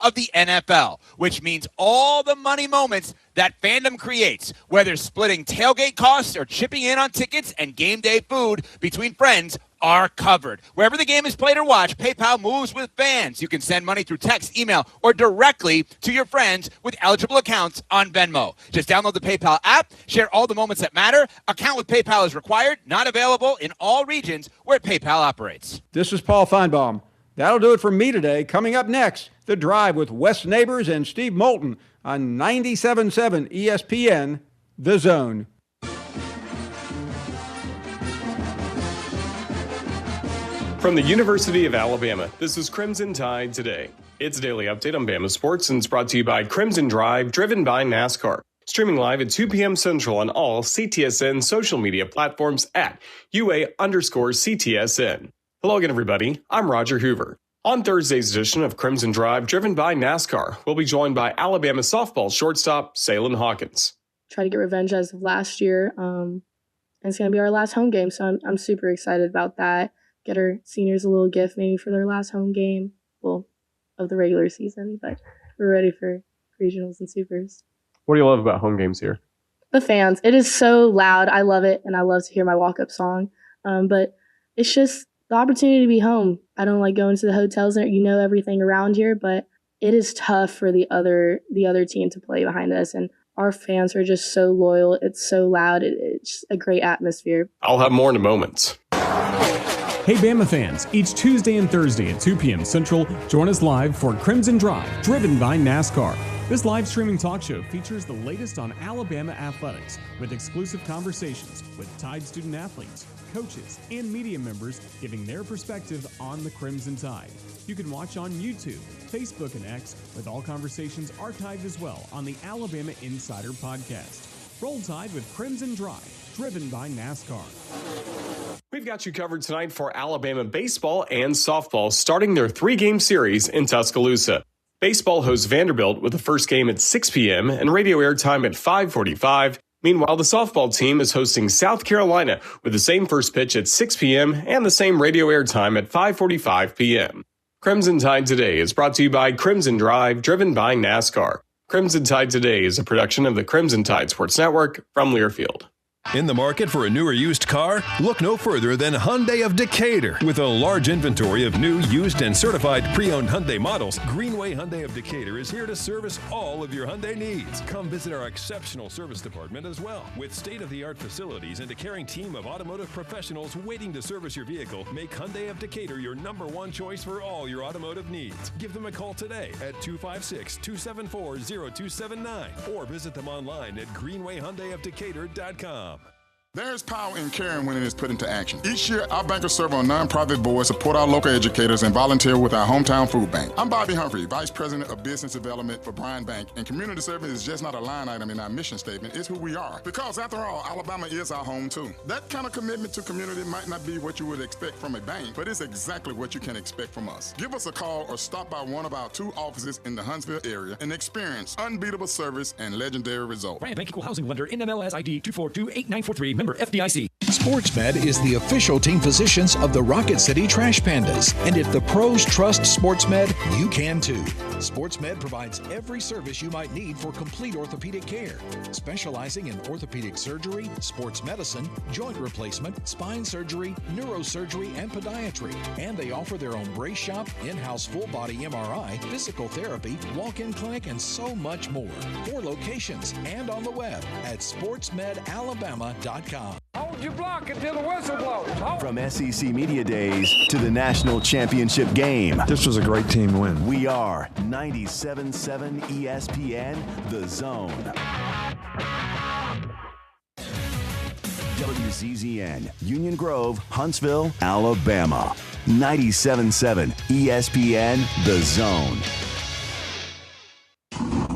of the NFL, which means all the money moments that fandom creates, whether splitting tailgate costs or chipping in on tickets and game day food between friends, are covered. Wherever the game is played or watched, PayPal moves with fans. You can send money through text, email, or directly to your friends with eligible accounts on Venmo. Just download the PayPal app, share all the moments that matter. Account with PayPal is required, not available in all regions where PayPal operates. This is Paul Feinbaum. That'll do it for me today. Coming up next, The Drive with Wes Neighbors and Steve Moulton on 97.7 ESPN, The Zone. From the University of Alabama, this is Crimson Tide Today. It's a daily update on Bama sports and it's brought to you by Crimson Drive, driven by NASCAR. Streaming live at 2 p.m. Central on all CTSN social media platforms at UA_CTSN. Hello again, everybody. I'm Roger Hoover. On Thursday's edition of Crimson Drive, driven by NASCAR, we'll be joined by Alabama softball shortstop Salyn Hawkins. Try to get revenge as of last year. And it's going to be our last home game, so I'm super excited about that. Get our seniors a little gift maybe for their last home game, well, of the regular season, but we're ready for regionals and supers. What do you love about home games here? The fans. It is so loud. I love it, and I love to hear my walk-up song. But it's just the opportunity to be home. I don't like going to the hotels and you know everything around here, but it is tough for the other team to play behind us. And our fans are just so loyal. It's so loud. It's a great atmosphere. I'll have more in a moment. Hey Bama fans, each Tuesday and Thursday at 2 p.m. Central, join us live for Crimson Drive, driven by NASCAR. This live streaming talk show features the latest on Alabama athletics with exclusive conversations with Tide student athletes, coaches, and media members giving their perspective on the Crimson Tide. You can watch on YouTube, Facebook, and X, with all conversations archived as well on the Alabama Insider podcast. Roll Tide with Crimson Drive, driven by NASCAR. We've got you covered tonight for Alabama baseball and softball starting their 3-game series in Tuscaloosa. Baseball hosts Vanderbilt with the first game at 6 p.m. and radio airtime at 5:45. Meanwhile, the softball team is hosting South Carolina with the same first pitch at 6 p.m. and the same radio airtime at 5:45 p.m. Crimson Tide Today is brought to you by Crimson Drive, driven by NASCAR. Crimson Tide Today is a production of the Crimson Tide Sports Network from Learfield. In the market for a new or used car? Look no further than Hyundai of Decatur. With a large inventory of new, used, and certified pre-owned Hyundai models, Greenway Hyundai of Decatur is here to service all of your Hyundai needs. Come visit our exceptional service department as well. With state-of-the-art facilities and a caring team of automotive professionals waiting to service your vehicle, make Hyundai of Decatur your #1 choice for all your automotive needs. Give them a call today at 256-274-0279 or visit them online at greenwayhyundaiofdecatur.com. There's power in caring when it is put into action. Each year, our bankers serve on nonprofit boards, support our local educators, and volunteer with our hometown food bank. I'm Bobby Humphrey, Vice President of Business Development for Bryan Bank, and community service is just not a line item in our mission statement, it's who we are. Because after all, Alabama is our home too. That kind of commitment to community might not be what you would expect from a bank, but it's exactly what you can expect from us. Give us a call or stop by one of our 2 offices in the Huntsville area and experience unbeatable service and legendary results. Bryan Bank Equal Housing Lender, NMLS ID 2428943, member FDIC. SportsMed is the official team physicians of the Rocket City Trash Pandas. And if the pros trust SportsMed, you can too. SportsMed provides every service you might need for complete orthopedic care, specializing in orthopedic surgery, sports medicine, joint replacement, spine surgery, neurosurgery, and podiatry. And they offer their own brace shop, in-house full-body MRI, physical therapy, walk-in clinic, and so much more. 4 locations and on the web at sportsmedalabama.com. Hold your block until the whistle blows. From SEC Media Days to the National Championship Game. This was a great team win. We are 97.7 ESPN, The Zone. WCZN, Union Grove, Huntsville, Alabama. 97.7 ESPN, The Zone.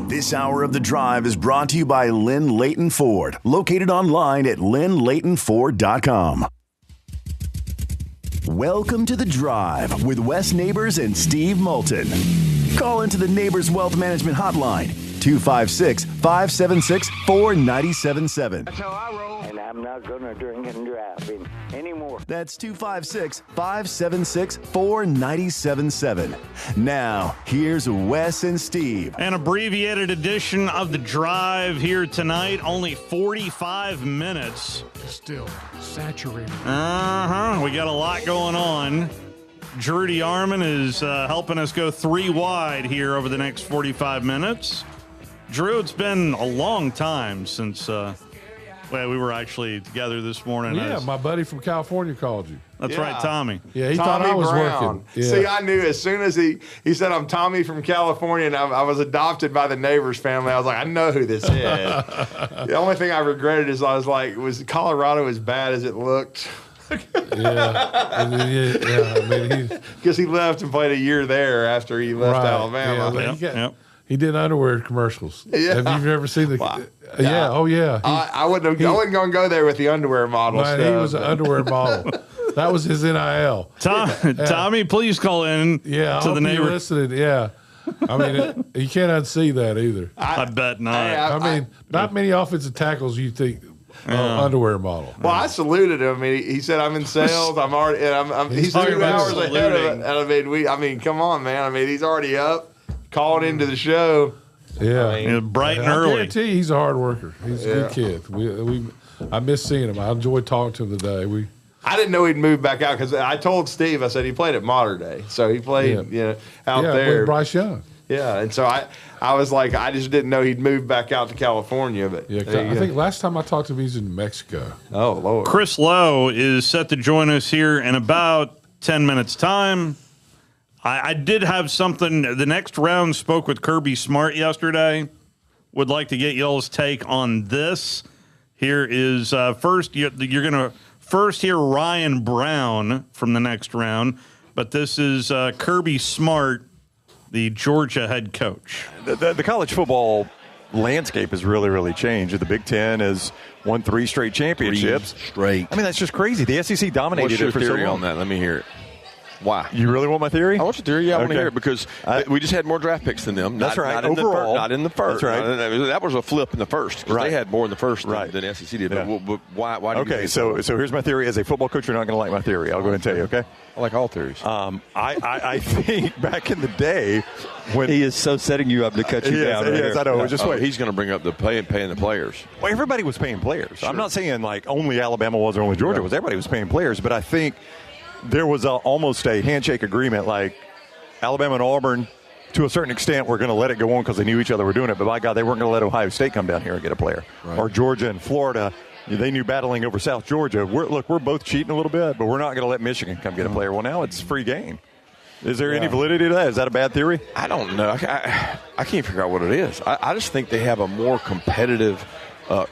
This hour of The Drive is brought to you by Lynn Leighton Ford, located online at lynnleightonford.com. Welcome to The Drive with Wes Neighbors and Steve Moulton. Call into the Neighbors Wealth Management Hotline, 256-576-4977. That's how I roll. And I'm not going to drink and drive anymore. That's 256-576-4977. Now, here's Wes and Steve. An abbreviated edition of The Drive here tonight. Only 45 minutes. Still saturated. We got a lot going on. Drudy Arman is helping us go 3 wide here over the next 45 minutes. Drew, it's been a long time since we were actually together this morning. Yeah, my buddy from California called you. That's right, Tommy. Yeah, he Tommy thought I was Brown. working. Yeah. See, I knew as soon as he said, I'm Tommy from California, and I was adopted by the neighbor's family. I was like, I know who this is. The only thing I regretted is I was like, was Colorado as bad as it looked? Because he left and played a year there after he left Alabama. He did underwear commercials. Yeah. Have you ever seen the? Yeah. Oh yeah. I wasn't going to go there with the underwear model. Man, he was an underwear model. That was his NIL. Tommy, please call in. Yeah, to the neighbor. Listening. Yeah. I mean, you can't unsee that either. I bet not. I mean, not many offensive tackles you think. Underwear model. Well, I saluted him. He said, "I'm in sales. I'm already. He's 2 hours ahead of it." I mean, come on, man. I mean, he's already up, calling into the show. Yeah, bright and early. I guarantee he's a hard worker. He's a good kid. I miss seeing him. I enjoyed talking to him today. I didn't know he'd move back out because I told Steve. I said he played at Mater Day, so he played out there with Bryce Young. Yeah, and so I was like, I just didn't know he'd moved back out to California. But I think last time I talked to him, he's in Mexico. Oh, Lord. Chris Lowe is set to join us here in about 10 minutes' time. I did have something. The next round spoke with Kirby Smart yesterday. Would like to get y'all's take on this. Here is first, you're going to first hear Ryan Brown from the next round, but this is Kirby Smart, the Georgia head coach. The college football landscape has really, really changed. The Big Ten has won 3 straight championships. 3 straight. I mean, that's just crazy. The SEC dominated it for so long. What's your theory on that? Let me hear it. Why? You really want my theory? I want your theory. Yeah, I want to hear it because we just had more draft picks than them. That's right. Not overall. not in the first. That's right. That was a flip in the first because they had more in the first than SEC did. Yeah. But why do you think so here's my theory. As a football coach, you're not going to like my theory. I'll go ahead and tell you, okay? I like all theories. I think back in the day when he is so setting you up to cut you down. Yes, I know. Just wait. He's going to bring up the paying the players. Well, everybody was paying players. Sure. I'm not saying like only Alabama was or only Georgia was. Everybody was paying players, but I think there was almost a handshake agreement, like Alabama and Auburn, to a certain extent, were going to let it go on because they knew each other were doing it. But by God, they weren't going to let Ohio State come down here and get a player. Right. Or Georgia and Florida, they knew battling over South Georgia. We're both cheating a little bit, but we're not going to let Michigan come get a player. Well, now it's free game. Is there any validity to that? Is that a bad theory? I don't know. I can't figure out what it is. I just think they have a more competitive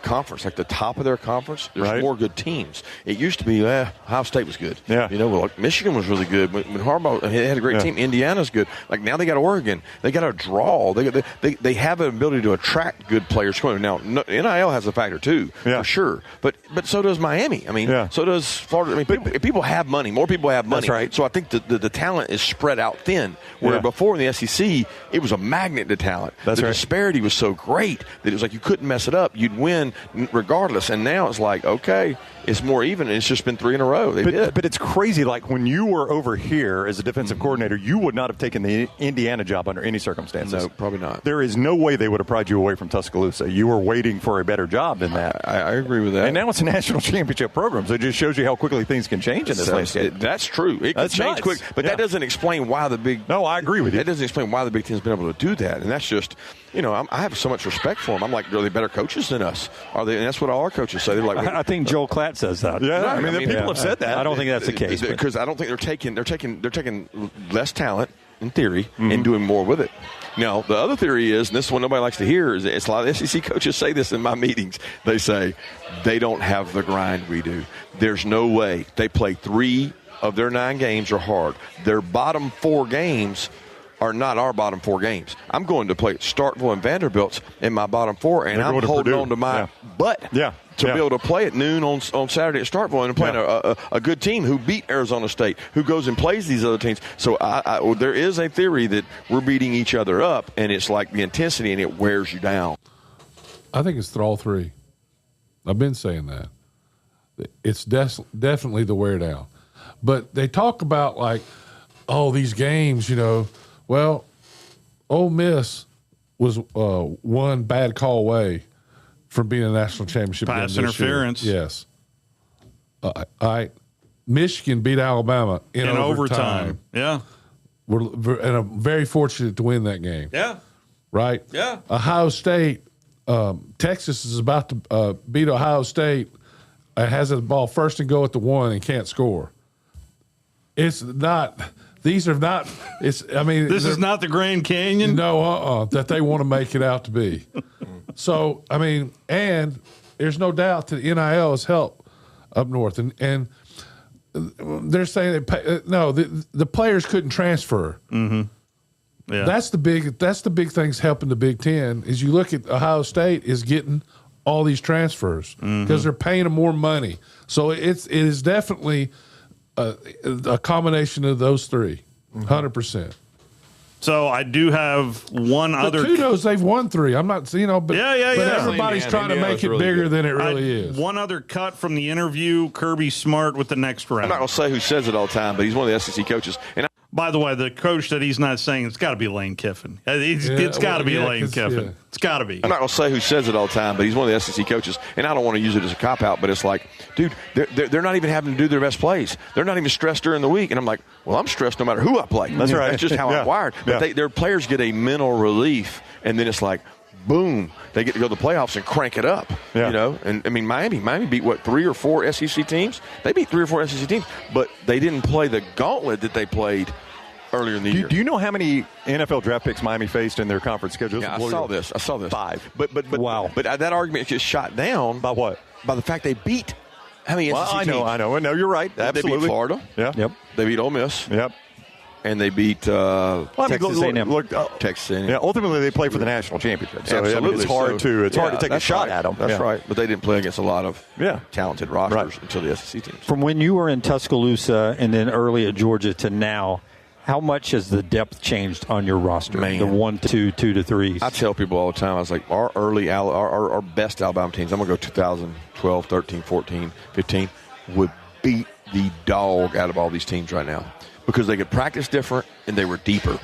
conference, like the top of their conference. There's more good teams. It used to be Ohio State was good. Yeah, like Michigan was really good when Harbaugh had a great team. Indiana's good. Like now they got Oregon. They got a draw. They have an ability to attract good players. Now NIL has a factor too, for sure. But so does Miami. I mean, so does Florida. I mean, people have money. More people have money. That's right. So I think the talent is spread out thin. Where before in the SEC, it was a magnet to talent. The disparity was so great that it was like you couldn't mess it up. You'd win regardless. And now it's like, okay, it's more even, and it's just been 3 in a row. But it's crazy. Like when you were over here as a defensive coordinator, you would not have taken the Indiana job under any circumstances. No, probably not. There is no way they would have pried you away from Tuscaloosa. You were waiting for a better job than that. I agree with that. And now it's a national championship program, so it just shows you how quickly things can change in this landscape. That's true. It can change quick, but that doesn't explain why the Big. No, I agree with you. That doesn't explain why the Big Ten's been able to do that, and that's just. I have so much respect for them. I'm like, are they better coaches than us? Are they? And that's what all our coaches say. They're like, I think Joel Klatt says that. Yeah, I mean people have said that. I don't think that's the case because I don't think they're taking less talent in theory and doing more with it. Now the other theory is, and this is what nobody likes to hear, is it's a lot of SEC coaches say this in my meetings. They say they don't have the grind we do. There's no way they play 3 of their 9 games are hard. Their bottom 4 games are not our bottom 4 games. I'm going to play Starkville and Vanderbilt's in my bottom 4, and I'm holding on to my butt to be able to play at noon on Saturday at Starkville and playing a good team who beat Arizona State, who goes and plays these other teams. So there is a theory that we're beating each other up, and it's like the intensity, and it wears you down. I think it's all three. I've been saying that. It's definitely the wear down. But they talk about like, these games, well, Ole Miss was one bad call away from being a national championship. Pass interference. Year. Yes. Michigan beat Alabama in overtime. Yeah. And I'm very fortunate to win that game. Yeah. Right? Yeah. Ohio State, Texas is about to beat Ohio State. Has the ball first and goal at the 1 and can't score. It's not. These are not. This is not the Grand Canyon. No, that they want to make it out to be. So and there's no doubt that NIL has helped up north, and they're saying the players couldn't transfer. Mm-hmm. Yeah. That's the big things helping the Big Ten. Is you look at Ohio State is getting all these transfers because they're paying them more money. So it is definitely a combination of those three, 100%. So I do have one other. Kudos, they've won 3. I'm not, but but everybody's trying to make it really bigger good. than it really is. One other cut from the interview: Kirby Smart with the next round. I'm not going to say who says it all the time, but he's one of the SEC coaches. And by the way, the coach that he's not saying, it's got to be Lane Kiffin. It's got to be Lane Kiffin. Yeah. It's got to be. I'm not going to say who says it all the time, but he's one of the SEC coaches. And I don't want to use it as a cop-out, but it's like, dude, they're not even having to do their best plays. They're not even stressed during the week. And I'm like, well, I'm stressed no matter who I play. That's right. That's just how I'm wired. But their players get a mental relief, and then it's like, boom, they get to go to the playoffs and crank it up. And Miami beat 3 or 4 SEC teams. They beat 3 or 4 SEC teams, but they didn't play the gauntlet that they played earlier in the year. Do you know how many NFL draft picks Miami faced in their conference schedule? Yeah, I saw this. 5. But wow. But that argument is just shot down by what? By the fact they beat how many SEC teams? I know. No, you're right. Absolutely. They beat Florida. Yeah. Yep. They beat Ole Miss. Yep. And they beat Texas A&M. Texas A&M. Yeah, ultimately they play for the national championship. So absolutely. It's hard to take a shot at them. That's right. But they didn't play against a lot of talented rosters until the SEC teams. From when you were in Tuscaloosa and then early at Georgia to now, how much has the depth changed on your roster? Man. The 1, 2, 2 to 3s. I tell people all the time, I was like, our best Alabama teams, I'm going to go 2012, 13, 14, 15, would beat the dog out of all these teams right now because they could practice different and they were deeper.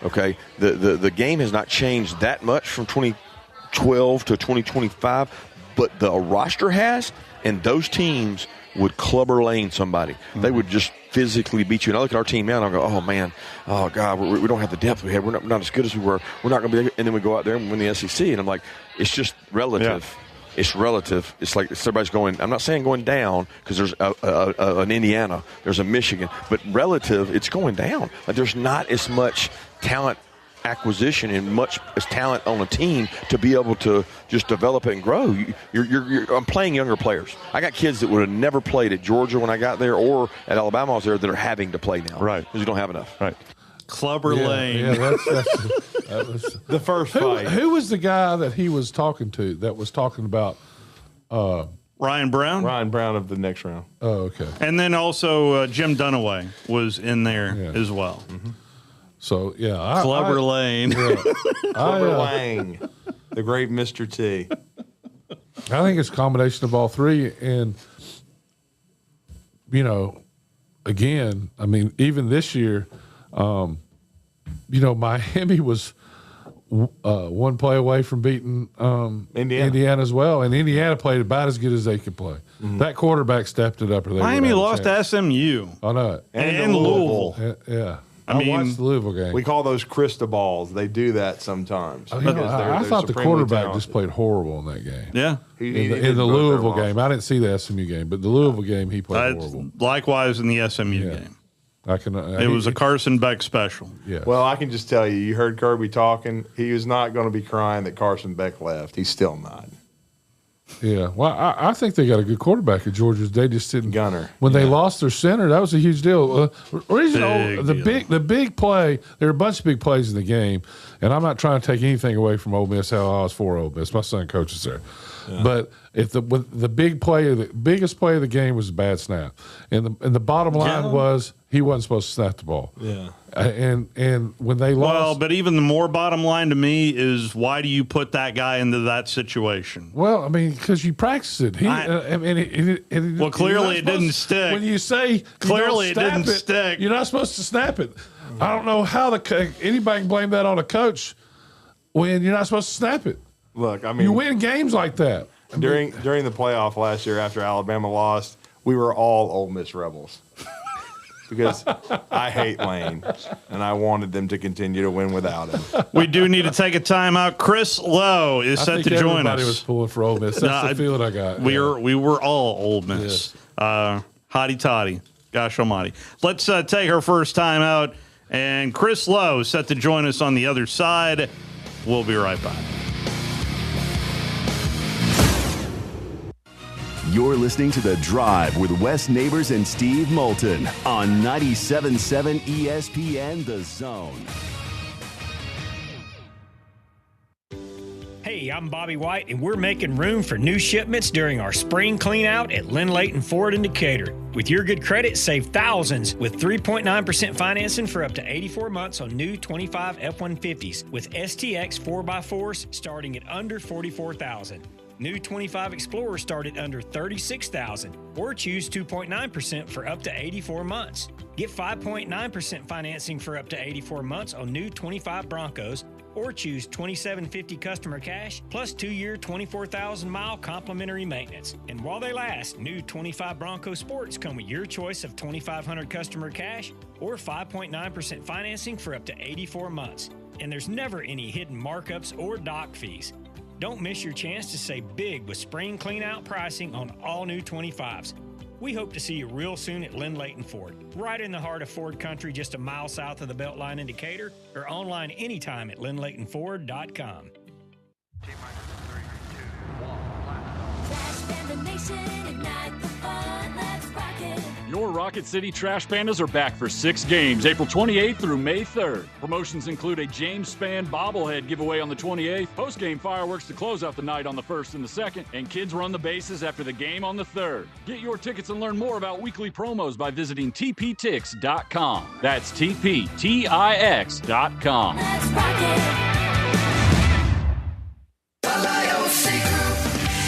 Okay? The game has not changed that much from 2012 to 2025, but the roster has, and those teams would clubber lane somebody. They would just physically beat you. And I look at our team now and I go, oh, man, oh, God, we don't have the depth we had. We're not as good as we were. We're not going to be – and then we go out there and win the SEC. And I'm like, it's just relative. Yeah. It's relative. It's like everybody's going – I'm not saying going down because there's an Indiana. There's a Michigan. But relative, it's going down. Like there's not as much talent acquisition and much as talent on a team to be able to just develop it and grow. I'm playing younger players. I got kids that would have never played at Georgia when I got there or at Alabama I was there that are having to play now. Right. Because you don't have enough. Right. Clubber Lane. Yeah, that was the first fight. Who was the guy that he was talking to that was talking about Ryan Brown? Ryan Brown of the next round. Oh, okay. And then also Jim Dunaway was in there as well. Mm-hmm. So, yeah. Clubber Lane. Yeah, Clubber Lang, the great Mr. T. I think it's a combination of all three. And, again, even this year, Miami was one play away from beating Indiana as well. And Indiana played about as good as they could play. Mm-hmm. That quarterback stepped it up. Or they Miami lost to SMU. I know it. And Louisville. Yeah. I watched the Louisville game. We call those Cristobal's. They do that sometimes. I thought the quarterback just played horrible in that game. Yeah. In the Louisville game. I didn't see the SMU game, but the Louisville game, he played horrible. Likewise in the SMU game. It was a Carson Beck special. Yeah. Well, I can just tell you, you heard Kirby talking. He was not going to be crying that Carson Beck left. He's still not. Yeah, well, I think they got a good quarterback at Georgia. They just didn't. Gunner. When they lost their center, that was a huge deal. The big play. There are a bunch of big plays in the game, and I'm not trying to take anything away from Ole Miss. Hell, I was for Ole Miss. My son coaches there. Yeah. But if the biggest play of the game was a bad snap, and the bottom line was he wasn't supposed to snap the ball. Yeah. And when they lost, well, but even the more bottom line to me is why do you put that guy into that situation? Well, I mean, because you practice it. Well, clearly it didn't stick. When you say clearly it didn't stick, you're not supposed to snap it. I don't know how anybody can blame that on a coach when you're not supposed to snap it. Look, I mean, you win games like that. During the playoff last year after Alabama lost, we were all Ole Miss rebels. Because I hate Lane, and I wanted them to continue to win without him. We do need to take a timeout. Chris Lowe is set to join us. Everybody was pulling for Ole Miss. That's the feeling I got. We were all Ole Miss. Yes. Hotty toddy. Gosh almighty. Let's take our first time out, and Chris Lowe is set to join us on the other side. We'll be right back. You're listening to The Drive with Wes Neighbors and Steve Moulton on 97.7 ESPN The Zone. Hey, I'm Bobby White, and we're making room for new shipments during our spring cleanout at Lynn Leighton Ford in Decatur. With your good credit, save thousands with 3.9% financing for up to 84 months on new 25 F-150s with STX 4x4s starting at under $44,000. New 25 Explorers start at under $36,000 or choose 2.9% for up to 84 months. Get 5.9% financing for up to 84 months on new 25 Broncos or choose $2,750 customer cash plus 2-year 24,000-mile complimentary maintenance. And while they last, new 25 Bronco Sports come with your choice of $2,500 customer cash or 5.9% financing for up to 84 months. And there's never any hidden markups or dock fees. Don't miss your chance to save big with spring cleanout pricing on all new 25s. We hope to see you real soon at Lynn Leighton Ford, right in the heart of Ford country, just a mile south of the Beltline in Decatur, or online anytime at lynnleightonford.com. Your Rocket City Trash Pandas are back for 6 games, April 28th through May 3rd. Promotions include a James Spann bobblehead giveaway on the 28th, post-game fireworks to close out the night on the 1st and the 2nd, and kids run the bases after the game on the 3rd. Get your tickets and learn more about weekly promos by visiting tptix.com. That's tptix.com. Let's rock it.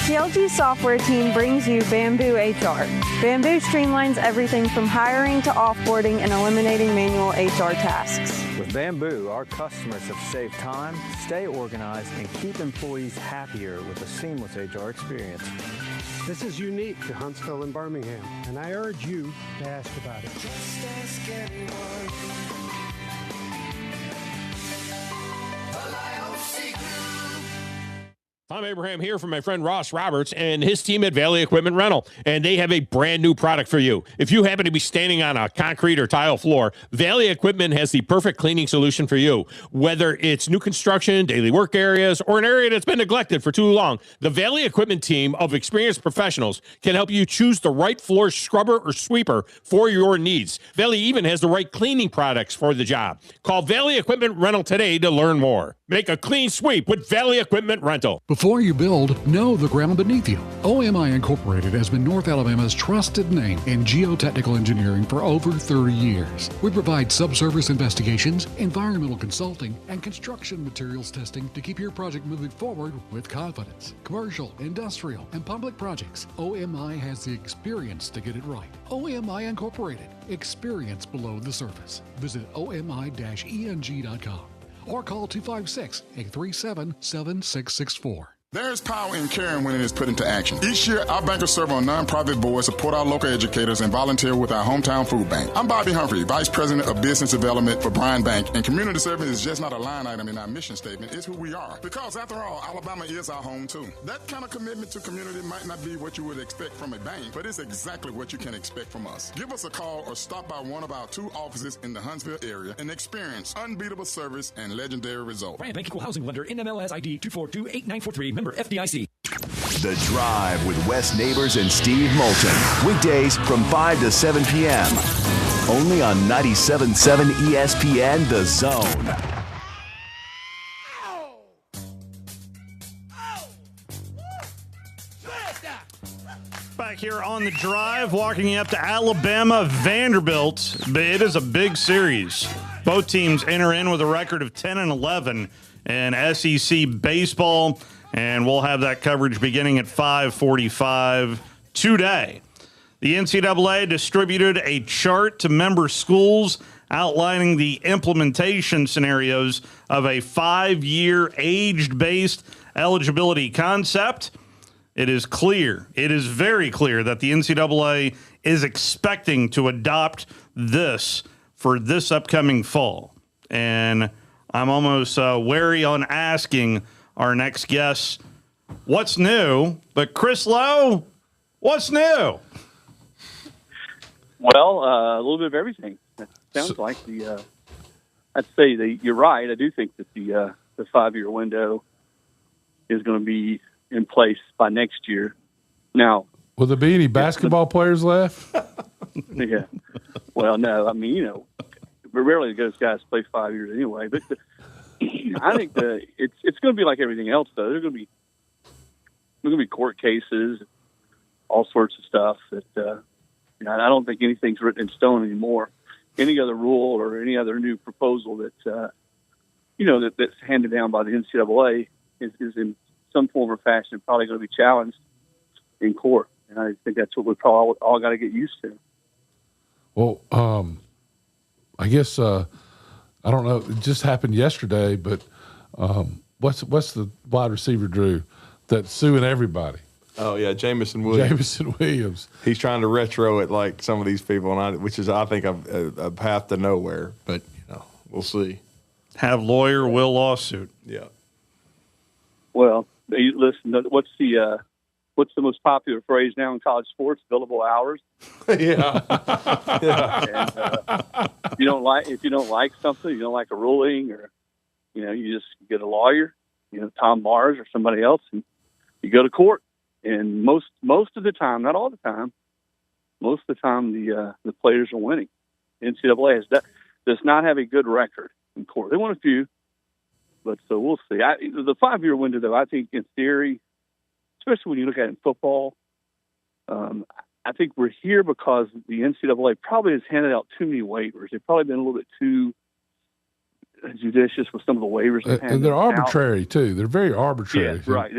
The LG software team brings you Bamboo HR. Bamboo streamlines everything from hiring to offboarding and eliminating manual HR tasks. With Bamboo, our customers have saved time, stay organized, and keep employees happier with a seamless HR experience. This is unique to Huntsville and Birmingham, and I urge you to ask about it. Just ask anyone. Tom Abraham here from my friend Ross Roberts and his team at Valley Equipment Rental, and they have a brand new product for you. If you happen to be standing on a concrete or tile floor, Valley Equipment has the perfect cleaning solution for you. Whether it's new construction, daily work areas, or an area that's been neglected for too long, the Valley Equipment team of experienced professionals can help you choose the right floor scrubber or sweeper for your needs. Valley even has the right cleaning products for the job. Call Valley Equipment Rental today to learn more. Make a clean sweep with Valley Equipment Rental. Before you build, know the ground beneath you. OMI Incorporated has been North Alabama's trusted name in geotechnical engineering for over 30 years. We provide subsurface investigations, environmental consulting, and construction materials testing to keep your project moving forward with confidence. Commercial, industrial, and public projects, OMI has the experience to get it right. OMI Incorporated. Experience below the surface. Visit omi-eng.com. or call 256-837-7664. There's power in caring when it is put into action. Each year, our bankers serve on nonprofit boards, support our local educators, and volunteer with our hometown food bank. I'm Bobby Humphrey, Vice President of Business Development for Bryan Bank, and community service is just not a line item in our mission statement. It's who we are. Because after all, Alabama is our home too. That kind of commitment to community might not be what you would expect from a bank, but it's exactly what you can expect from us. Give us a call or stop by one of our 2 offices in the Huntsville area and experience unbeatable service and legendary results. Bryan Bank Equal Housing Lender, NMLS ID 2428943. Member FDIC. The Drive with Wes Neighbors and Steve Moulton. Weekdays from 5 to 7 p.m. Only on 97.7 ESPN The Zone. Back here on The Drive, walking you up to Alabama, Vanderbilt. It is a big series. Both teams enter in with a record of 10-11 in SEC baseball, and we'll have that coverage beginning at 5:45 today. The NCAA distributed a chart to member schools outlining the implementation scenarios of a 5-year age-based eligibility concept. It is clear, it is very clear that the NCAA is expecting to adopt this for this upcoming fall. And I'm almost wary on asking our next guest what's new. But Chris Lowe, what's new? Well, a little bit of everything. It sounds like I'd say you're right. I do think that the 5-year window is going to be in place by next year. Now, will there be any basketball players left? Yeah. Well, no. I mean, rarely those guys play 5 years anyway. But I think it's going to be like everything else, though. There's going to be court cases, all sorts of stuff that I don't think anything's written in stone anymore. Any other rule or any other new proposal that's handed down by the NCAA is in some form or fashion probably going to be challenged in court. And I think that's what we probably all got to get used to. Well, I guess I don't know. It just happened yesterday, but what's the wide receiver, Drew, that's suing everybody? Oh yeah, Jamison Williams. He's trying to retro it like some of these people, which is I think a path to nowhere. But we'll see. Have lawyer will lawsuit. Yeah. Well, listen. What's the most popular phrase now in college sports? Billable hours. Yeah. And, if you don't like something, you don't like a ruling, or you just get a lawyer, Tom Mars or somebody else, and you go to court. And most of the time, not all the time, most of the time the players are winning. NCAA does not have a good record in court. They won a few, but so we'll see. The 5-year window, though, I think in theory, especially when you look at it in football, I think we're here because the NCAA probably has handed out too many waivers. They've probably been a little bit too judicious with some of the waivers. And they're arbitrary, too. They're very arbitrary. Yeah, right.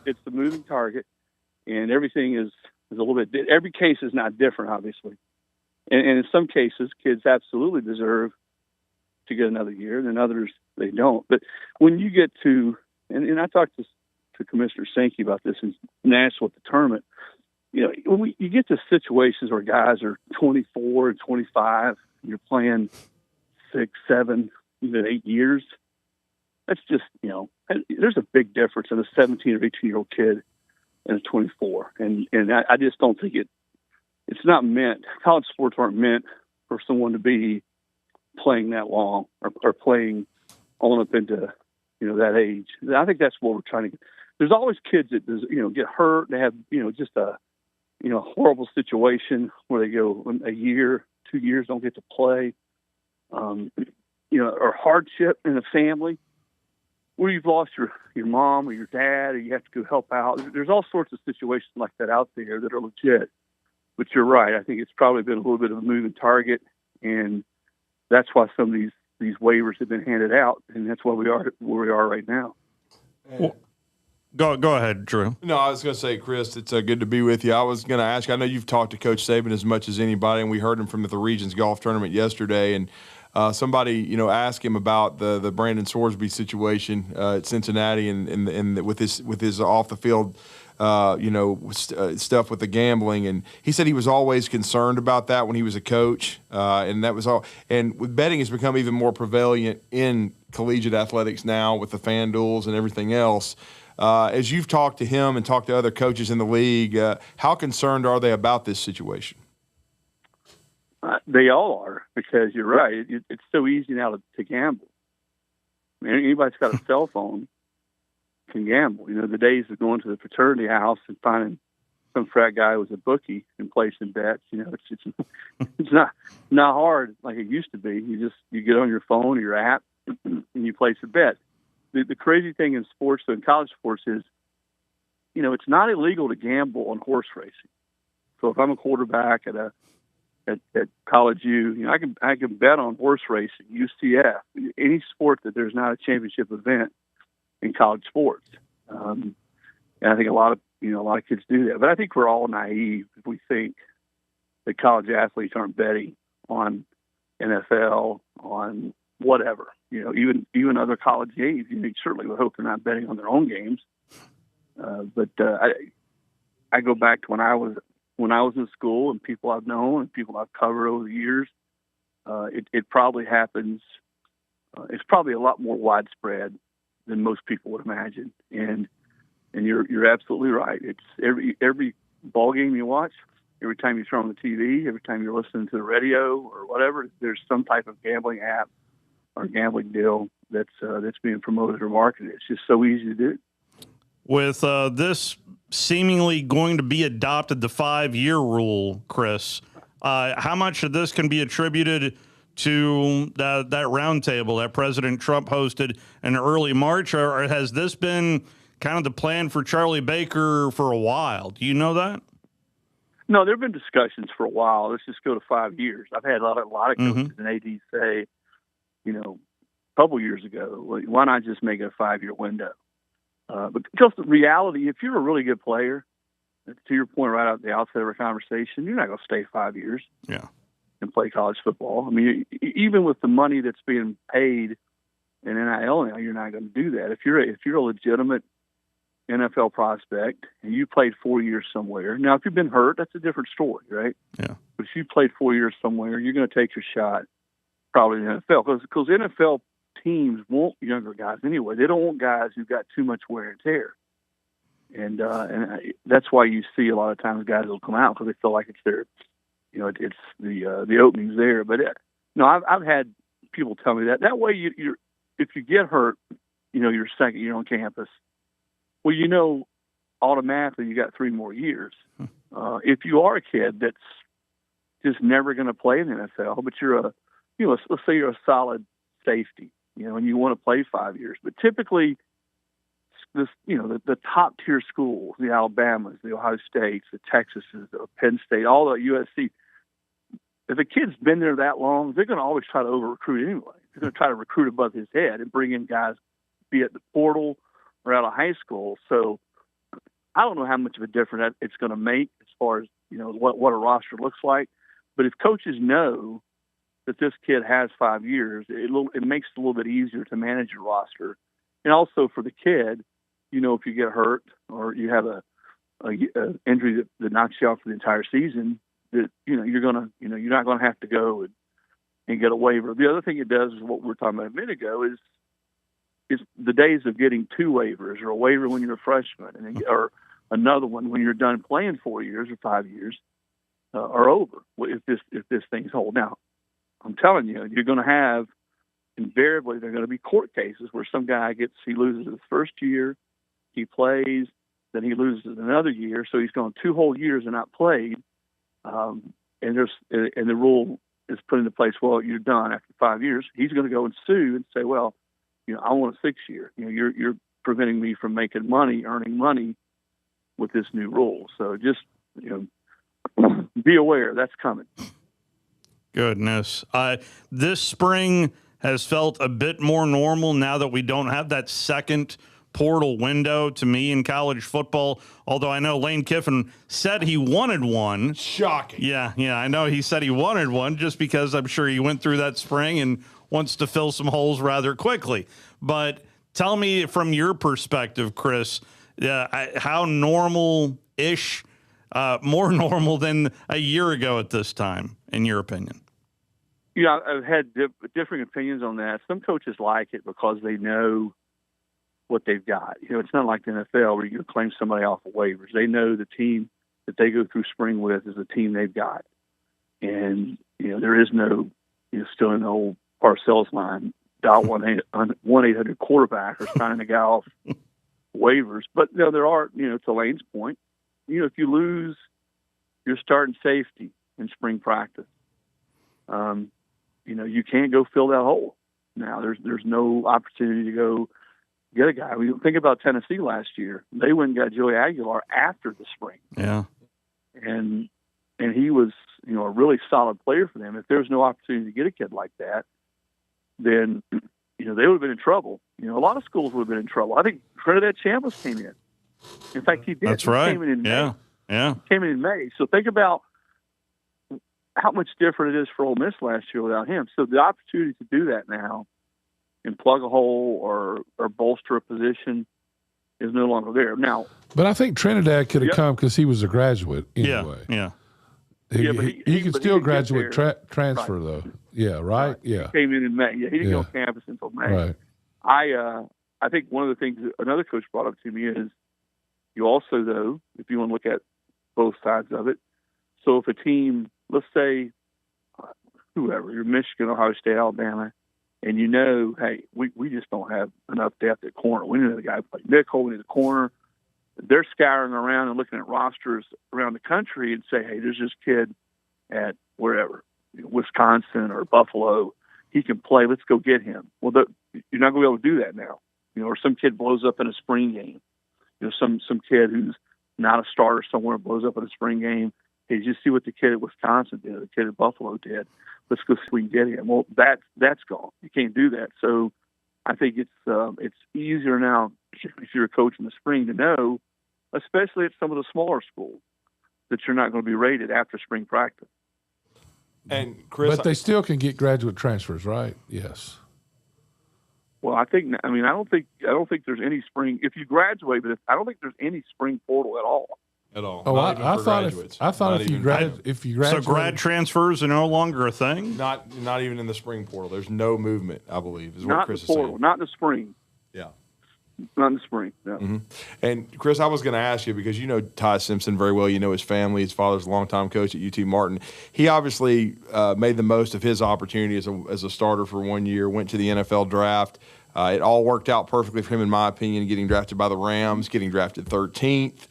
It's the moving target. And everything is a little bit. Every case is not different, obviously, and in some cases, kids absolutely deserve to get another year, and in others they don't. But when you get to, and I talked to Commissioner Sankey about this in Nashville at the tournament, when you get to situations where guys are 24 and 25, and you're playing 6, 7, even 8 years, that's just there's a big difference in a 17 or 18-year-old kid and a 24, and I just don't think it's not meant. College sports aren't meant for someone to be playing that long or playing on up into that age. I think that's what we're trying to get. There's always kids that get hurt. They have just a horrible situation where they go a year, 2 years, don't get to play, or hardship in the family, where you've lost your mom or your dad, or you have to go help out. There's all sorts of situations like that out there that are legit. But you're right. I think it's probably been a little bit of a moving target, and that's why some of these waivers have been handed out, and that's why we are where we are right now. Well, go ahead, Drew. No, I was going to say, Chris, it's good to be with you. I was going to ask you, I know you've talked to Coach Saban as much as anybody, and we heard him from the Regions Golf Tournament yesterday, and somebody, asked him about the Brandon Sorsby situation at Cincinnati and with his off the field, stuff with the gambling, and he said he was always concerned about that when he was a coach, and that was all. And with betting has become even more prevalent in collegiate athletics now with the FanDuels and everything else. As you've talked to him and talked to other coaches in the league, how concerned are they about this situation? They all are, because you're right. It's so easy now to gamble. I mean, anybody's got a cell phone, can gamble. The days of going to the fraternity house and finding some frat guy who was a bookie and placing bets. It's not hard like it used to be. You get on your phone or your app and you place a bet. The crazy thing in sports, in college sports, is it's not illegal to gamble on horse racing. So if I'm a quarterback at College U, I can bet on horse racing, UCF, any sport that there's not a championship event in college sports. And I think a lot of kids do that. But I think we're all naive if we think that college athletes aren't betting on NFL, on whatever. Even other college games. You certainly would hope they're not betting on their own games. But I go back to when I was in school, and people I've known and people I've covered over the years. It probably happens. It's probably a lot more widespread than most people would imagine. And you're absolutely right. It's every ball game you watch, every time you turn on the TV, every time you're listening to the radio or whatever, there's some type of gambling app or gambling deal that's being promoted or marketed. It's just so easy to do. With this seemingly going to be adopted, the 5-year rule, Chris, how much of this can be attributed to that roundtable that President Trump hosted in early March, or has this been kind of the plan for Charlie Baker for a while? Do you know that? No, there have been discussions for a while. Let's just go to 5 years. I've had a lot of coaches and ADs say, a couple years ago, why not just make it a 5-year window? But just the reality, if you're a really good player, to your point right at the outset of our conversation, you're not going to stay 5 years and play college football. I mean, even with the money that's being paid in NIL now, you're not going to do that. If you're a legitimate NFL prospect and you played 4 years somewhere, now if you've been hurt, that's a different story, right? Yeah. But if you played 4 years somewhere, you're going to take your shot probably in the NFL because NFL teams want younger guys anyway. They don't want guys who've got too much wear and tear. And that's why you see a lot of times guys will come out because they feel like it's their, it's the openings there. But I've had people tell me that way you're if you get hurt, your second year on campus, well, automatically you got 3 more years. If you are a kid that's just never going to play in the NFL, but you're let's say you're a solid safety, and you want to play 5 years, but typically this, the top tier schools, the Alabamas, the Ohio States, the Texases, the Penn State, all the USC, if a kid's been there that long, they're going to always try to over-recruit anyway. They're going to try to recruit above his head and bring in guys, be it the portal or out of high school. So I don't know how much of a difference it's going to make as far as, what a roster looks like. But if coaches know that this kid has 5 years, it makes it a little bit easier to manage your roster. And also for the kid, if you get hurt or you have a injury that knocks you out for the entire season, that you're not going to have to go and get a waiver. The other thing it does is what we were talking about a minute ago is the days of getting 2 waivers or a waiver when you're a freshman or another one when you're done playing 4 years or 5 years are over if this thing's hold. Now, I'm telling you, you're going to have invariably there are going to be court cases where some guy he loses his first year, he plays, then he loses another year, so he's gone 2 whole years and not played. And the rule is put into place. Well, you're done after 5 years. He's going to go and sue and say, well, I want a 6 year. You're preventing me from making money, earning money with this new rule. So just be aware that's coming. Goodness, this spring has felt a bit more normal now that we don't have that second portal window to me in college football, although I know Lane Kiffin said he wanted one. Shocking. Yeah, I know he said he wanted one just because I'm sure he went through that spring and wants to fill some holes rather quickly. But tell me from your perspective, Chris, how normal-ish, more normal than a year ago at this time, in your opinion? I've had differing opinions on that. Some coaches like it because they know what they've got. It's not like the NFL where you can claim somebody off of waivers. They know the team that they go through spring with is the team they've got. And, there is no, still in the old Parcells line, dial 1-800 quarterback or signing a guy off waivers. But there are, to Lane's point, if you lose your starting safety in spring practice, you can't go fill that hole. Now there's no opportunity to go get a guy. We think about Tennessee last year. They went and got Joey Aguilar after the spring. Yeah. And he was, a really solid player for them. If there was no opportunity to get a kid like that, then, they would have been in trouble. A lot of schools would have been in trouble. I think Trinidad Chambliss came in. In fact, he did. That's He right. Came in yeah. May. Yeah. He came in May. So think about how much different it is for Ole Miss last year without him. So the opportunity to do that now and plug a hole or bolster a position is no longer there. Now, but I think Trinidad could have come because he was a graduate anyway. Yeah. He could still graduate transfer right. though. Yeah, right? Yeah. He came in May. Yeah, he didn't go on campus until May. Right. I think one of the things that another coach brought up to me is you also, though, if you want to look at both sides of it, so if a team, let's say whoever, you're Michigan, Ohio State, Alabama, and hey, we just don't have enough depth at corner. We need a guy to play nickel. We need a corner. They're scouring around and looking at rosters around the country and say, hey, there's this kid at wherever, Wisconsin or Buffalo. He can play. Let's go get him. Well, you're not going to be able to do that now. Or some kid blows up in a spring game. Some kid who's not a starter somewhere blows up in a spring game. Hey, just see what the kid at Wisconsin did, the kid at Buffalo did. Let's go see if we can get him. Well, that's gone. You can't do that. So I think it's easier now if you're a coach in the spring to know, especially at some of the smaller schools, that you're not going to be rated after spring practice. And Chris, but they still can get graduate transfers, right? Yes. Well, I don't think there's any spring. If you graduate, but I don't think there's any spring portal at all. At all. Oh, I thought if you graduate, so grad transfers are no longer a thing. Not even in the spring portal. There's no movement, I believe, is what Chris is saying. Not in the spring. Yeah. Not in the spring. No. Mm-hmm. And Chris, I was going to ask you because you know Ty Simpson very well. You know his family. His father's a longtime coach at UT Martin. He obviously made the most of his opportunity as a starter for 1 year. Went to the NFL draft. It all worked out perfectly for him, in my opinion. Getting drafted by the Rams, getting drafted 13th.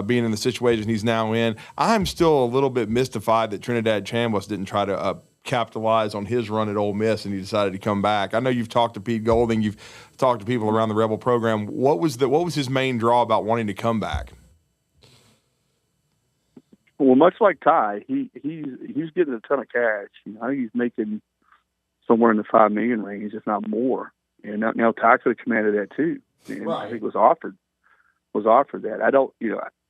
Being in the situation he's now in. I'm still a little bit mystified that Trinidad Chambliss didn't try to capitalize on his run at Ole Miss and he decided to come back. I know you've talked to Pete Golding, you've talked to people around the Rebel program. What was his main draw about wanting to come back? Well, much like Ty, he's getting a ton of cash. I think he's making somewhere in the $5 million range, if not more. And now Ty could have commanded that too. And right. I think was offered that.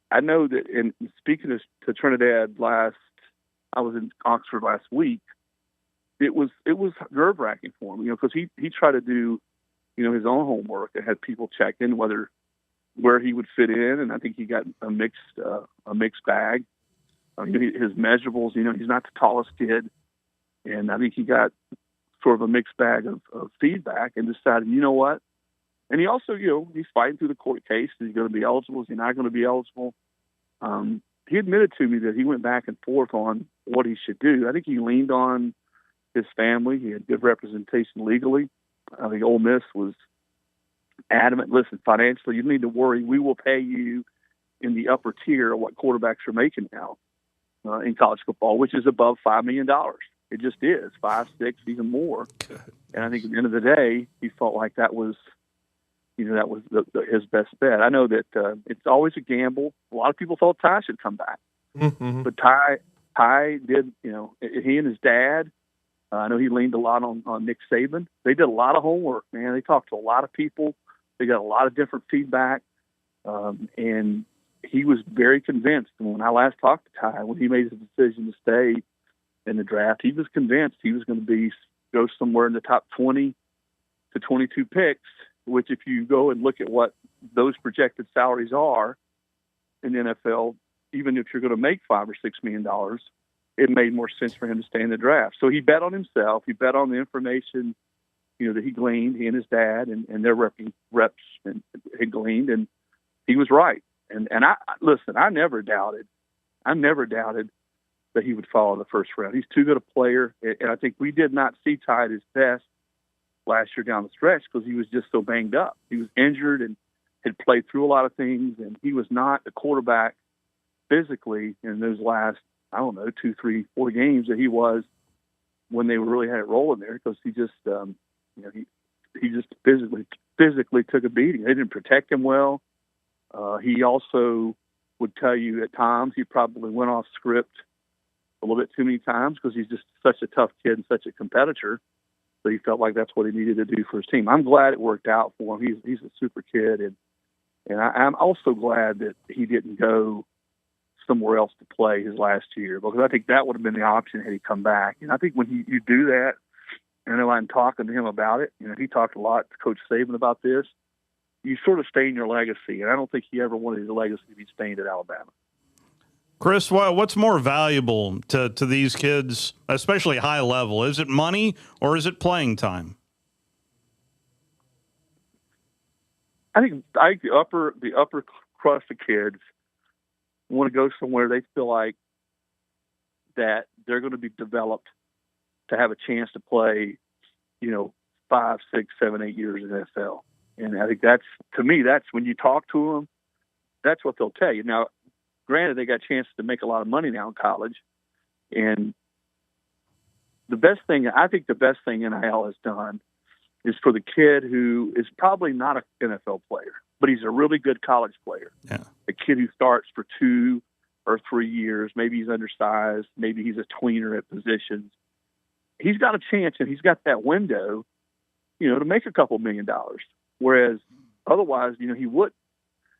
I know that in speaking to Trinidad I was in Oxford last week. It was nerve wracking for him, because he tried to do, his own homework and had people check in where he would fit in, and I think he got a mixed bag. His measurables, he's not the tallest kid, and I think he got sort of a mixed bag of feedback and decided, you know what? And he also, he's fighting through the court case. Is he going to be eligible? Is he not going to be eligible? He admitted to me that he went back and forth on what he should do. I think he leaned on his family. He had good representation legally. I think Ole Miss was adamant. Listen, financially, you don't need to worry. We will pay you in the upper tier of what quarterbacks are making now in college football, which is above $5 million. It just is 5, 6, even more. And I think at the end of the day, he felt like that was his best bet. I know that it's always a gamble. A lot of people thought Ty should come back, but Ty did. He and his dad. I know he leaned a lot on Nick Saban. They did a lot of homework, man. They talked to a lot of people. They got a lot of different feedback, and he was very convinced. And when I last talked to Ty, when he made his decision to stay in the draft, he was convinced he was going to go somewhere in the top 20 to 22 picks. Which, if you go and look at what those projected salaries are in the NFL, even if you're going to make $5 or $6 million, it made more sense for him to stay in the draft. So he bet on himself. He bet on the information, that he gleaned, he and his dad and their reps had gleaned, and he was right. And I never doubted that he would follow the first round. He's too good a player, and I think we did not see Ty at his best last year down the stretch because he was just so banged up. He was injured and had played through a lot of things, and he was not a quarterback physically in those last, 2, 3, 4 games that he was when they really had it rolling there, because he just, he just physically took a beating. They didn't protect him well. He also would tell you at times he probably went off script a little bit too many times because he's just such a tough kid and such a competitor. So he felt like that's what he needed to do for his team. I'm glad it worked out for him. He's a super kid, and I'm also glad that he didn't go somewhere else to play his last year, because I think that would have been the option had he come back. And I think when you do that, and I know I'm talking to him about it, he talked a lot to Coach Saban about this, you sort of stain your legacy, and I don't think he ever wanted his legacy to be stained at Alabama. Chris, what's more valuable to these kids, especially high level? Is it money or is it playing time? I think the upper crust of kids want to go somewhere they feel like that they're going to be developed to have a chance to play, 5, 6, 7, 8 years in the NFL. And I think that's when you talk to them, that's what they'll tell you. Now, granted, they got a chance to make a lot of money now in college. And the best thing NIL has done is for the kid who is probably not an NFL player, but he's a really good college player. Yeah. A kid who starts for 2 or 3 years, maybe he's undersized, maybe he's a tweener at positions. He's got a chance, and he's got that window, to make a couple $1 million. Whereas otherwise, he wouldn't.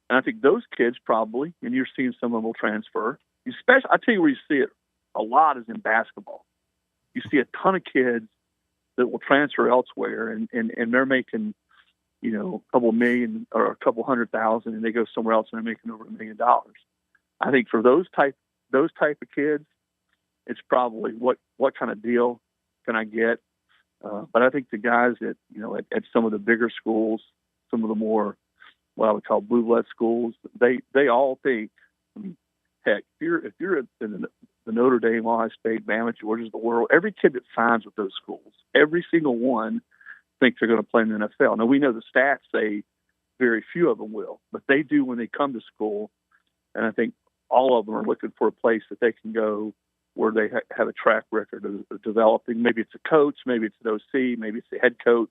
And I think those kids probably, and you're seeing some of them will transfer. Especially, I tell you where you see it a lot is in basketball. You see a ton of kids that will transfer elsewhere, and they're making, a couple million or a couple 100,000, and they go somewhere else and they're making over $1 million. I think for those type of kids, it's probably what kind of deal can I get? But I think the guys that at some of the bigger schools, some of the more what I would call blue blood schools, they all think. I mean, heck, if you're in the Notre Dame, Ohio State, Bama, Georgia's of the world, every kid that signs with those schools, every single one thinks they're going to play in the NFL. Now we know the stats say very few of them will, but they do when they come to school. And I think all of them are looking for a place that they can go where they have a track record of developing. Maybe it's a coach, maybe it's an OC, maybe it's the head coach,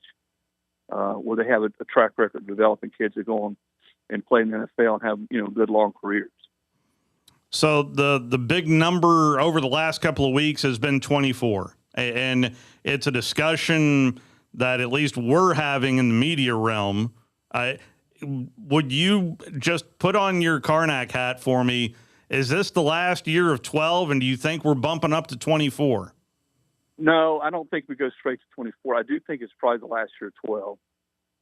where they have a track record of developing kids that go on and play in the NFL and have good long careers. So the big number over the last couple of weeks has been 24, and it's a discussion that at least we're having in the media realm. Would you just put on your Karnak hat for me? Is this the last year of 12, and do you think we're bumping up to 24? No, I don't think we go straight to 24. I do think it's probably the last year of 12.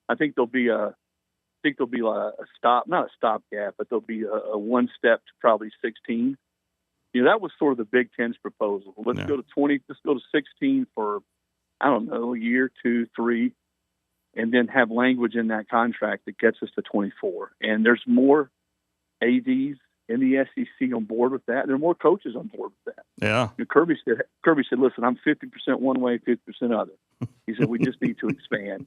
I think there'll be a not a stopgap, but there'll be a one step to probably 16. That was sort of the Big Ten's proposal. Let's go to 20. Let's go to 16 for, I don't know, a year, 2, 3, and then have language in that contract that gets us to 24. And there's more ADs in the SEC on board with that. There are more coaches on board with that. Yeah. Kirby said, listen, I'm 50% one way, 50% other. He said, we just need to expand.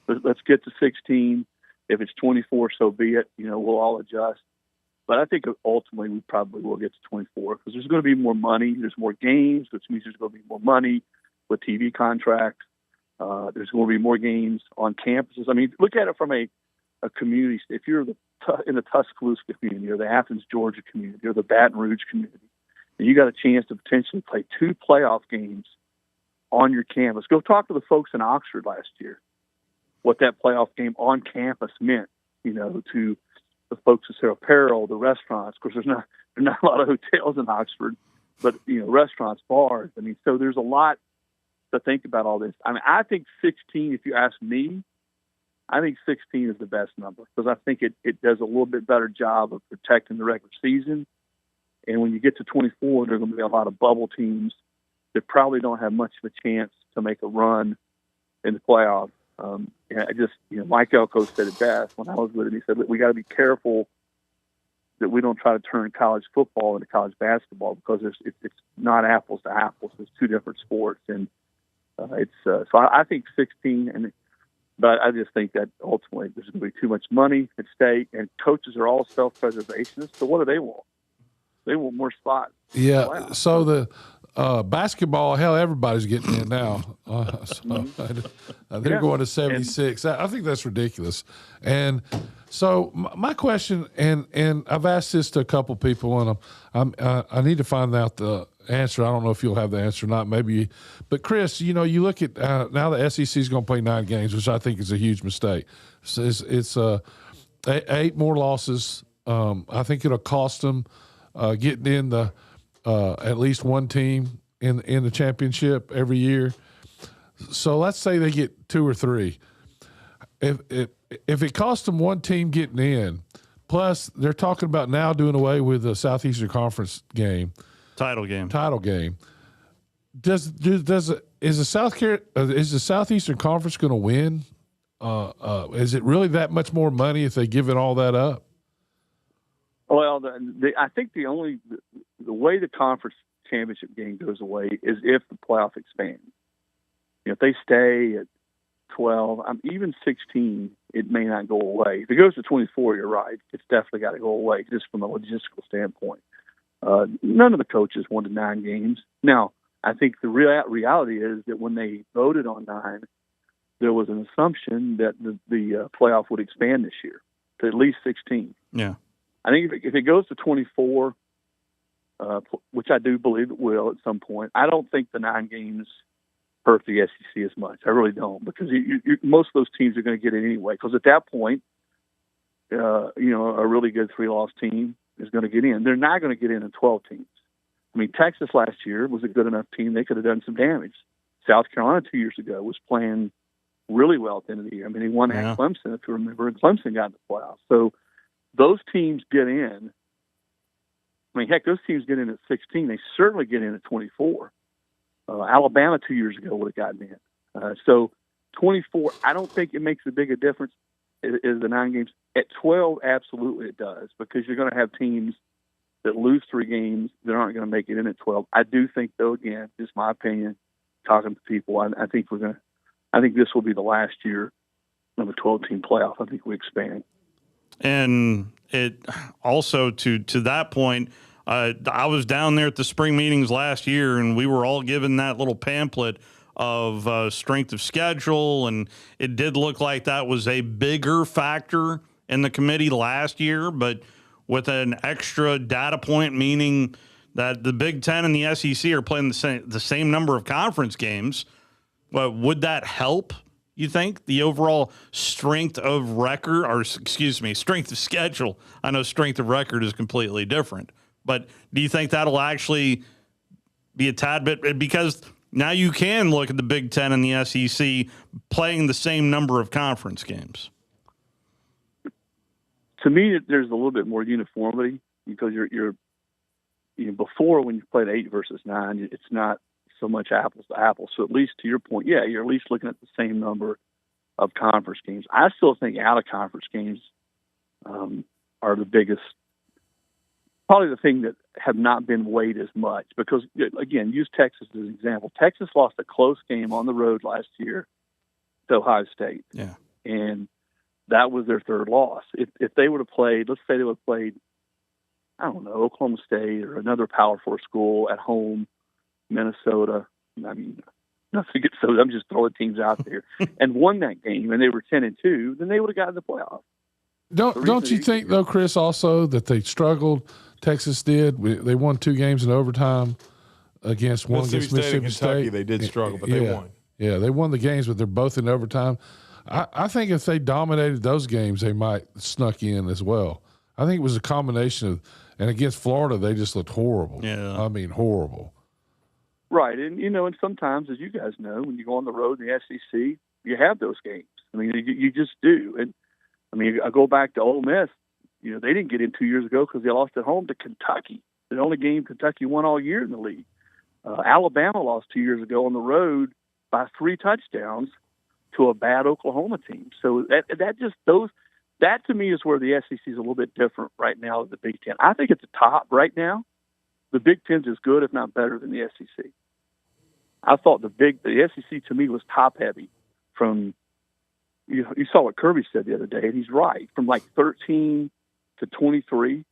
Let's get to 16. If it's 24, so be it. We'll all adjust. But I think ultimately we probably will get to 24 because there's going to be more money. There's more games, which means there's going to be more money with TV contracts. There's going to be more games on campuses. I mean, look at it from a community. If you're in the Tuscaloosa community or the Athens, Georgia community or the Baton Rouge community, and you got a chance to potentially play 2 playoff games on your campus, go talk to the folks in Oxford last year, what that playoff game on campus meant, to the folks who sell apparel, the restaurants. Of course, there's not a lot of hotels in Oxford, but, restaurants, bars. I mean, so there's a lot to think about all this. I mean, I think 16, if you ask me, I think 16 is the best number because I think it does a little bit better job of protecting the regular season. And when you get to 24, there are going to be a lot of bubble teams that probably don't have much of a chance to make a run in the playoffs. Mike Elko said it best when I was with him. He said, we got to be careful that we don't try to turn college football into college basketball because it's not apples to apples. It's 2 different sports. And so I think 16, and But I just think that ultimately there's going to be too much money at stake, and coaches are all self-preservationists. So what do they want? They want more spots. Yeah. Wow. So the basketball, hell, everybody's getting in now. They're going to 76. I think that's ridiculous. And so my question, and I've asked this to a couple people, and I need to find out the answer. I don't know if you'll have the answer or not. Maybe, but Chris, you look at now the SEC is going to play 9 games, which I think is a huge mistake. So it's 8 more losses. I think it'll cost them getting in the at least one team in the championship every year. So let's say they get 2 or 3. If it costs them one team getting in, plus they're talking about now doing away with the Southeastern Conference game, title game. Is the Southeastern Conference going to win? Is it really that much more money if they give it all that up? Well, I think the way the conference championship game goes away is if the playoff expands. If they stay at 12, even 16, it may not go away. If it goes to 24, you're right. It's definitely got to go away just from a logistical standpoint. None of the coaches wanted 9 games. Now, I think the reality is that when they voted on 9, there was an assumption that the playoff would expand this year to at least 16. Yeah. I think if it goes to 24, which I do believe it will at some point, I don't think the 9 games hurt the SEC as much. I really don't, because most of those teams are going to get in anyway. Because at that point, a really good 3-loss team is going to get in. They're not going to get in 12 teams. I mean, Texas last year was a good enough team; they could have done some damage. South Carolina 2 years ago was playing really well at the end of the year. I mean, they won at Clemson, if you remember, and Clemson got in the playoffs. So those teams get in. I mean, heck, those teams get in at 16. They certainly get in at 24. Alabama 2 years ago would have gotten in. So 24, I don't think it makes a big a difference is the 9 games. At 12, absolutely it does, because you're going to have teams that lose 3 games that aren't going to make it in at 12. I do think, though, again, just my opinion, talking to people, I think this will be the last year of a 12-team playoff. I think we expand. And it also, to that point, I was down there at the spring meetings last year, and we were all given that little pamphlet of strength of schedule, and it did look like that was a bigger factor in the committee last year, but with an extra data point, meaning that the Big Ten and the SEC are playing the same number of conference games. But would that help, you think, the overall strength of record, or strength of schedule? I know strength of record is completely different, but do you think that'll actually be a tad bit, because now you can look at the Big Ten and the SEC playing the same number of conference games? To me, there's a little bit more uniformity, because you're before, when you played 8 versus 9, it's not so much apples to apples. So at least to your point, yeah, you're at least looking at the same number of conference games. I still think out of conference games are the biggest, probably the thing that have not been weighed as much, because, again, use Texas as an example. Texas lost a close game on the road last year to Ohio State. Yeah. And that was their 3rd loss. If they would have played, let's say they would have played, I don't know, Oklahoma State or another Power 4 school at home, Minnesota, I mean, nothing against those, I'm just throwing teams out there, and won that game, and they were 10-2, then they would have gotten the playoff. Don't you think, though, Chris, also that they struggled? Texas did. They won 2 games in overtime against Mississippi State. They did struggle, but they won. Yeah, they won the games, but they're both in overtime. I think if they dominated those games, they might snuck in as well. I think it was a combination of, and against Florida, they just looked horrible. Yeah. I mean, horrible. Right, and and sometimes, as you guys know, when you go on the road in the SEC, you have those games. I mean, you just do. And I mean, I go back to Ole Miss. They didn't get in 2 years ago because they lost at home to Kentucky, the only game Kentucky won all year in the league. Alabama lost 2 years ago on the road by 3 touchdowns to a bad Oklahoma team. So that to me is where the SEC is a little bit different right now than the Big Ten. I think at the top right now, the Big Ten's as good, if not better, than the SEC. I thought the SEC to me was top heavy from you saw what Kirby said the other day, and he's right. From like 13 to 23,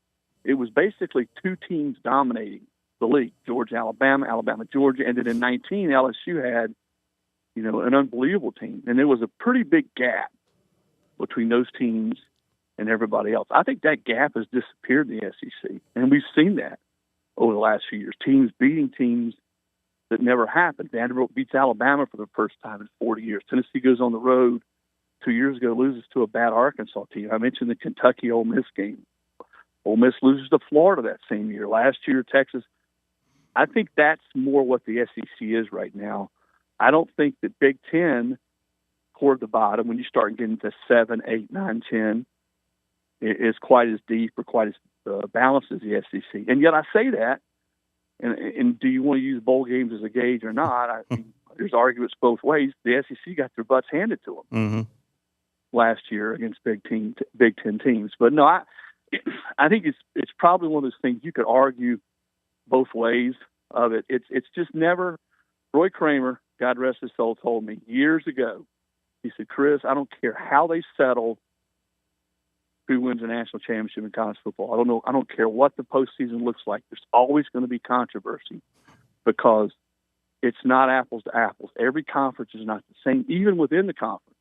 it was basically two teams dominating the league: Georgia, Alabama, Alabama, Georgia, and then in 19, LSU had, an unbelievable team, and there was a pretty big gap between those teams and everybody else. I think that gap has disappeared in the SEC, and we've seen that over the last few years. Teams beating teams that never happened. Vanderbilt beats Alabama for the first time in 40 years. Tennessee goes on the road 2 years ago, loses to a bad Arkansas team. I mentioned the Kentucky-Ole Miss game. Ole Miss loses to Florida that same year. Last year, Texas. I think that's more what the SEC is right now. I don't think that Big Ten, toward the bottom, when you start getting to 7, 8, 9, 10, is quite as deep or quite as balanced as the SEC. And yet I say that, and do you want to use bowl games as a gauge or not? There's arguments both ways. The SEC got their butts handed to them last year against Big Ten teams. But no, I think it's probably one of those things you could argue both ways of it. It's just never. Roy Kramer, God rest his soul, told me years ago. He said, "Chris, I don't care how they settle who wins a national championship in college football. I don't care what the postseason looks like. There's always going to be controversy because it's not apples to apples. Every conference is not the same. Even within the conference,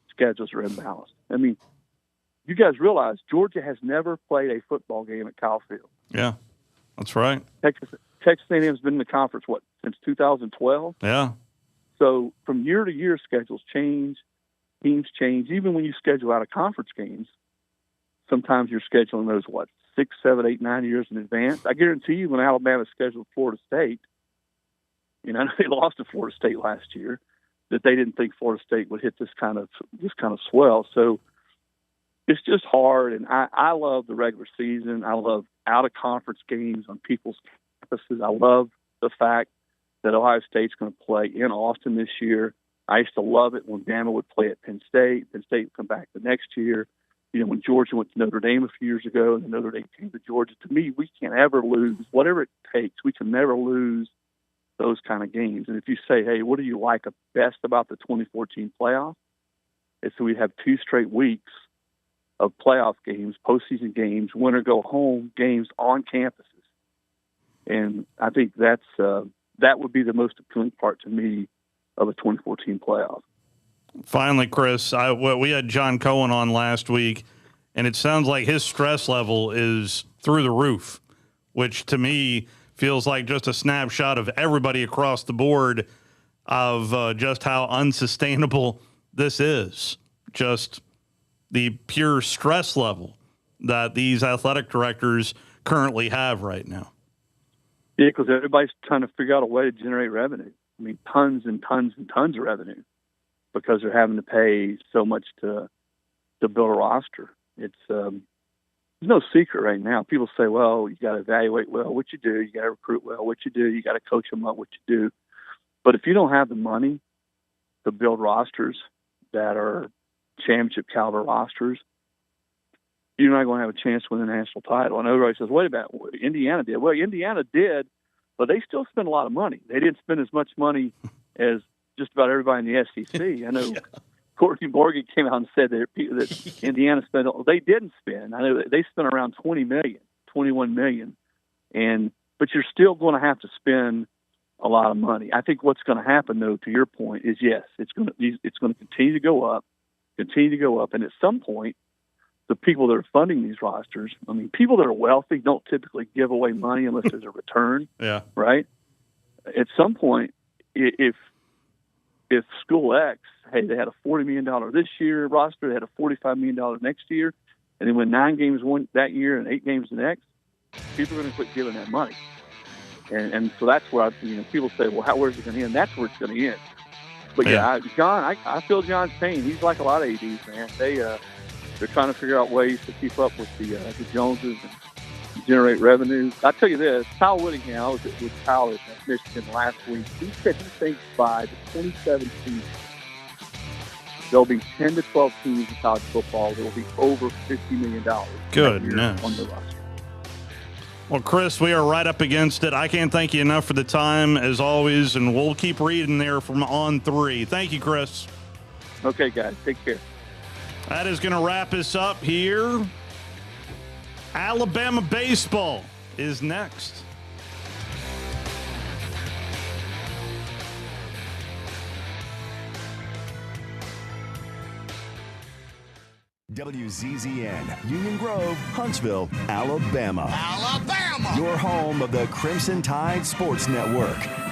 schedules are imbalanced. I mean, you guys realize Georgia has never played a football game at Kyle Field. Yeah, that's right. Texas A&M has been in the conference, since 2012? Yeah. So from year to year, schedules change, teams change. Even when you schedule out of conference games, sometimes you're scheduling those, 6, 7, 8, 9 years in advance. I guarantee you when Alabama scheduled Florida State, I know they lost to Florida State last year, that they didn't think Florida State would hit this kind of swell. So it's just hard, and I love the regular season. I love out-of-conference games on people's campuses. I love the fact that Ohio State's going to play in Austin this year. I used to love it when Bama would play at Penn State. Penn State would come back the next year. When Georgia went to Notre Dame a few years ago and Notre Dame came to Georgia, to me, we can't ever lose. Whatever it takes, we can never lose those kind of games. And if you say, hey, what do you like best about the 2014 playoff? It's that we have 2 straight weeks of playoff games, postseason games, win or go home games on campuses. And I think that would be the most appealing part to me of a 2014 playoff. Finally, Chris, we had John Cohen on last week, and it sounds like his stress level is through the roof, which to me feels like just a snapshot of everybody across the board of just how unsustainable this is. Just the pure stress level that these athletic directors currently have right now. Yeah, because everybody's trying to figure out a way to generate revenue. I mean, tons and tons and tons of revenue because they're having to pay so much to build a roster. It's there's no secret right now. People say, well, you got to evaluate well what you do. You got to recruit well what you do. You got to coach them up what you do. But if you don't have the money to build rosters that are championship caliber rosters, you're not going to have a chance to win the national title. And everybody says, wait a minute, Indiana did. Well, Indiana did, but they still spent a lot of money. They didn't spend as much money as just about everybody in the SEC. I know Courtney Morgan came out and said that Indiana spent. They didn't spend. I know they spent around $20 million, $21 million, but you're still going to have to spend a lot of money. I think what's going to happen, though, to your point, is yes, it's going to continue to go up, and at some point, the people that are funding these rosters, I mean, people that are wealthy don't typically give away money unless there's a return. Yeah. Right? At some point, if School X, hey, they had a $40 million this year roster, they had a $45 million next year, and they win 9 games one that year and 8 games the next, people are going to quit giving that money. And so that's where people say, well, where's it going to end? That's where it's going to end. But John, I feel John's pain. He's like a lot of ADs, man. They're trying to figure out ways to keep up with the Joneses and generate revenue. I'll tell you this, Kyle Whittingham, I was with Kyle at Michigan last week. He said he thinks by the 2017 there'll be 10 to 12 teams in college football that will be over $50 million. Goodness. On the roster. Well, Chris, we are right up against it. I can't thank you enough for the time, as always, and we'll keep reading there from On 3. Thank you, Chris. Okay, guys. Take care. That is going to wrap us up here. Alabama baseball is next. WZZN, Union Grove, Huntsville, Alabama. Alabama! Your home of the Crimson Tide Sports Network.